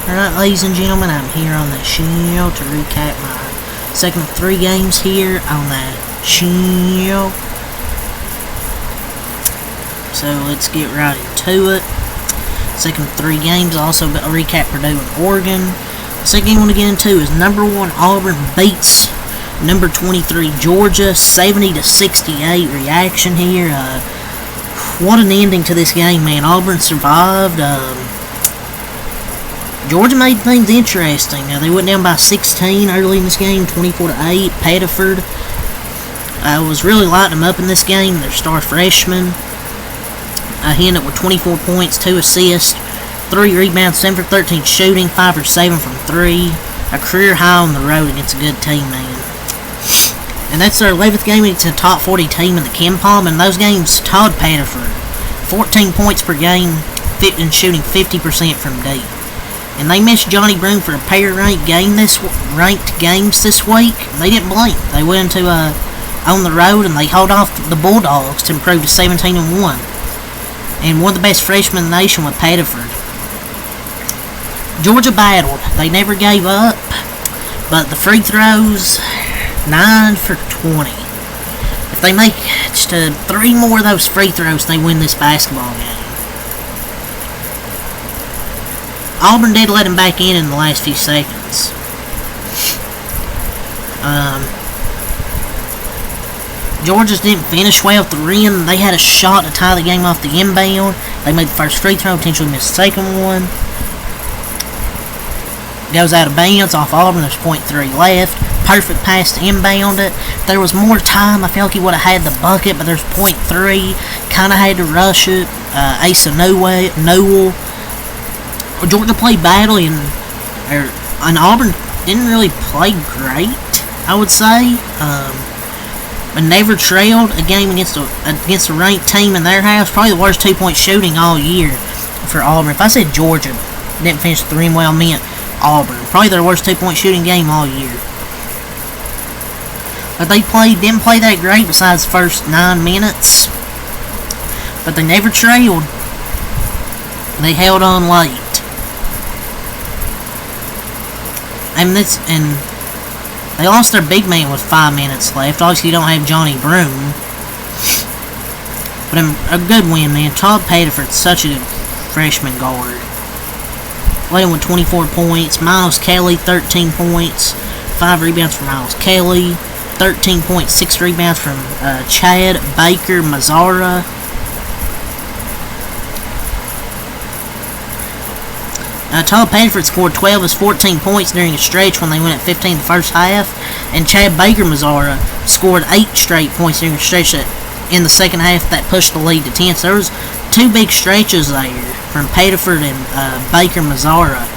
Alright, ladies and gentlemen, I'm here on the show to recap my second of 3 games here on the show. So let's get right into it. Second of 3 games, also a recap Purdue and Oregon. The second game I want to get into is number 1 Auburn beats number 23 Georgia, 70-68 reaction here. What an ending to this game, man. Auburn survived. Georgia made things interesting. They went down by 16 early in this game, 24-8. Pettiford was really lighting them up in this game. Their star freshman. He ended up with 24 points, 2 assists, 3 rebounds, 7 for 13 shooting, 5 for 7 from 3. A career high on the road against a good team, man. And that's their 11th game against a top 40 team in the KenPom. And those games, Todd Pettiford, 14 points per game, and shooting 50% from deep. And they missed Johnny Broome for a pair of ranked games this week. They didn't blink. They went into on the road and they held off the Bulldogs to improve to 17-1. And one of the best freshmen in the nation with Pettiford. Georgia battled. They never gave up. But the free throws, 9 for 20. If they make just 3 more of those free throws, they win this basketball game. Auburn did let him back in the last few seconds. Georgia didn't finish well at the rim. They had a shot to tie the game off the inbound. They made the first free throw, potentially missed the second one. Goes out of bounds off Auburn. There's 0.3 left. Perfect pass to inbound it. If there was more time, I feel like he would have had the bucket, but there's 0.3. Kind of had to rush it. Asa Nowell. Georgia played badly, and Auburn didn't really play great, I would say. But never trailed a game against a ranked team in their house. Probably the worst 2-point shooting all year for Auburn. If I said Georgia didn't finish the rim well, I meant Auburn. Probably their worst 2-point shooting game all year. But they didn't play that great besides the first 9 minutes. But they never trailed. They held on late. And they lost their big man with 5 minutes left. Obviously, you don't have Johnny Broome. But a good win, man. Todd Pettiford's such a good freshman guard. Led him with 24 points. Miles Kelly, 13 points. 5 rebounds from Miles Kelly. 13 points, 6 rebounds from Chad Baker Mazzara. Todd Pettiford scored 12 of his 14 points during a stretch when they went at 15 the first half. And Chad Baker Mazzara scored 8 straight points during a stretch in the second half that pushed the lead to 10. So there was 2 big stretches there from Pettiford and Baker Mazzara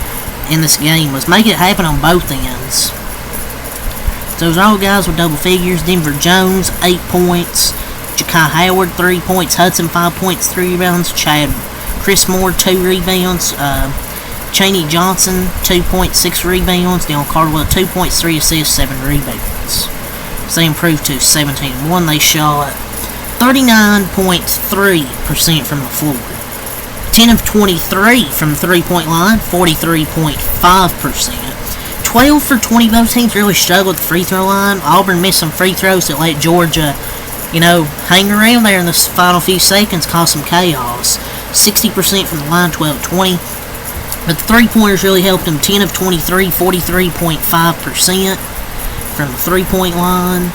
in this game. Was making it happen on both ends. So those are all guys with double figures. Denver Jones, 8 points. Ja'Kai Howard, 3 points. Hudson, 5 points, 3 rebounds. Chris Moore, 2 rebounds. Chaney Johnson, 2 points, 6 rebounds. Dylan Cardwell, 2 points, 3 assists, 7 rebounds. So they improved to 17-1. They shot 39.3% from the floor. 10 of 23 from the 3-point line, 43.5%. 12 for 20. Both teams really struggled with the free throw line. Auburn missed some free throws that let Georgia, hang around there in the final few seconds, cause some chaos. 60% from the line, 12 of 20. But the 3-pointers really helped them. 10 of 23, 43.5% from the 3-point line.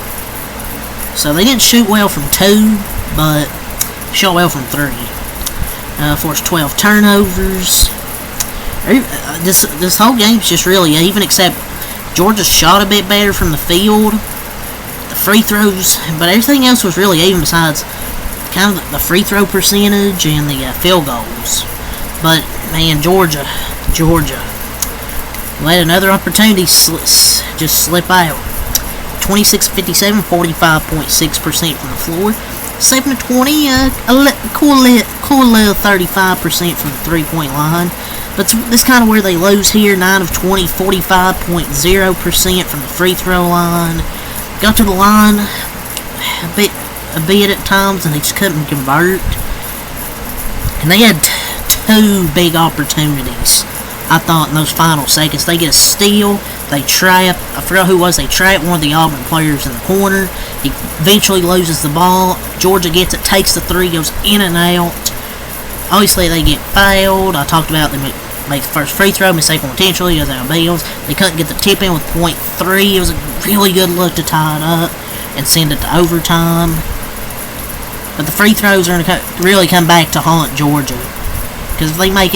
So they didn't shoot well from 2, but shot well from 3. Forced 12 turnovers. This whole game's just really even, except Georgia shot a bit better from the field. The free throws, but everything else was really even besides kind of the free throw percentage and the field goals. But man, Georgia let another opportunity just slip out. 26-57, 45.6% from the floor. 7 of 20, cool little 35% from the 3-point line. But this kind of where they lose here. 9 of 20, 45.0% from the free throw line. Got to the line a bit at times, and they just couldn't convert. And they had 2 big opportunities I thought in those final seconds. They get a steal. They trap. I forgot who it was. They trap one of the Auburn players in the corner. He eventually loses the ball. Georgia gets it, takes the three, goes in and out. Obviously, they get fouled. I talked about them make the first free throw, mistake intentionally, goes out of bounds. They couldn't get the tip in with .3. It was a really good look to tie it up and send it to overtime. But the free throws are going to really come back to haunt Georgia. Because if they make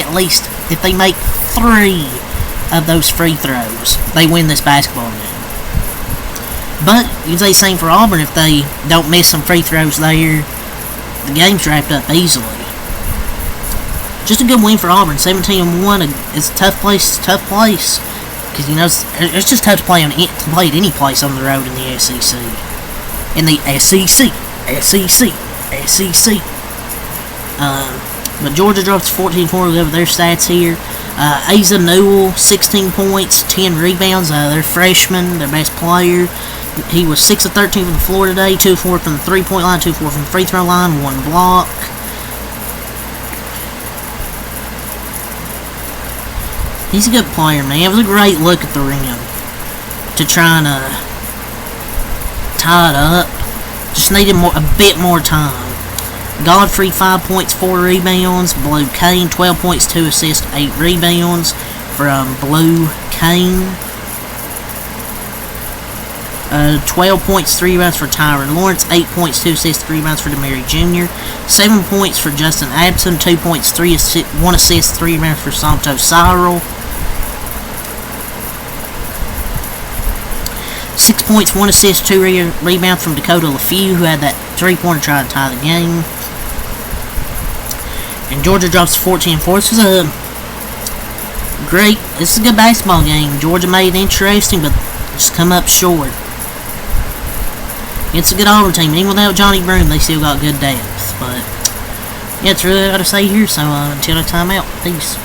3 of those free throws, they win this basketball game. But you can say the same for Auburn. If they don't miss some free throws there, the game's wrapped up easily. Just a good win for Auburn. 17-1. It's a tough place. Because, you know, it's just tough to play at any place on the road in the SEC. SEC. But Georgia drops 14-4 over their stats here. Asa Newell, 16 points, 10 rebounds. Their freshman, their best player. He was 6 of 13 from the floor today, 2 of 4 from the 3-point line, 2 of 4 from the free throw line, 1 block. He's a good player, man. It was a great look at the rim to try and tie it up. Just needed a bit more time. Godfrey, 5 points, 4 rebounds. Blue Kane, 12 points, 2 assists, 8 rebounds from Blue Kane. 12 points, 3 rebounds for Tyron Lawrence. 8 points, 2 assists, 3 rebounds for Demery Jr. 7 points for Justin Addison. 2 points, 1 assist, 3 rebounds for Santos Cyril. 6 points, 1 assist, 2 rebounds from Dakota LaFew, who had that 3-pointer try to tie the game. And Georgia drops 14-4. This is a good basketball game. Georgia made it interesting, but just come up short. It's a good Auburn team. Even without Johnny Broome, they still got good depth. But yeah, that's really all I got to say here. So until next time out, peace.